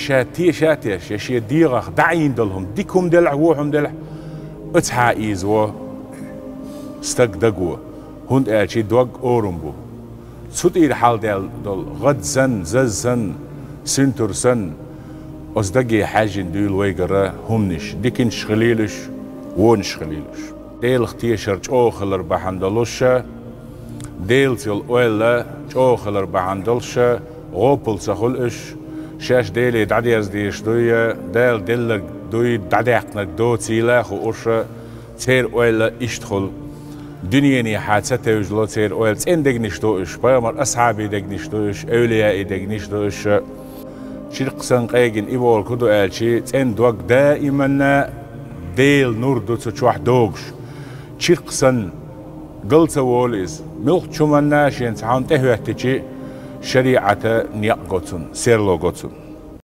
شاتي شاتيش يشي ديغخ دعين دلهم ديكم دلع وهم دلع اتحايز و استق دقوة هند أشي دوق أورمبو سود إير حال دل غد سن زز سن سنتر سن أصدقي حاجين ديل ويجرا همنش ديكن شغليلش ونش خليلش ديل اختيشر جوخلر بحندلوشة ديل تيل أولا جوخلر بحندلشة غوبل سخلش شاش ديلي دعديز ديش دوية ديل ديلك دوي دعديقنك دو تيلاخ وقرشة تير أولا اشتخل دنياني حادثة وجلو تير أولا تين دقنش دوش بايمر أصحابي دقنش دوش أوليائي دقنش دوش شرق سنقاقين إيوال كدو آلشي تين دوك دائما ديل نور دو تشوح دوغش شرق سن قلت ووليز ملق شمنا شين تعاون تهوه تجي شريعة نيق قوتون سيرلو قوتون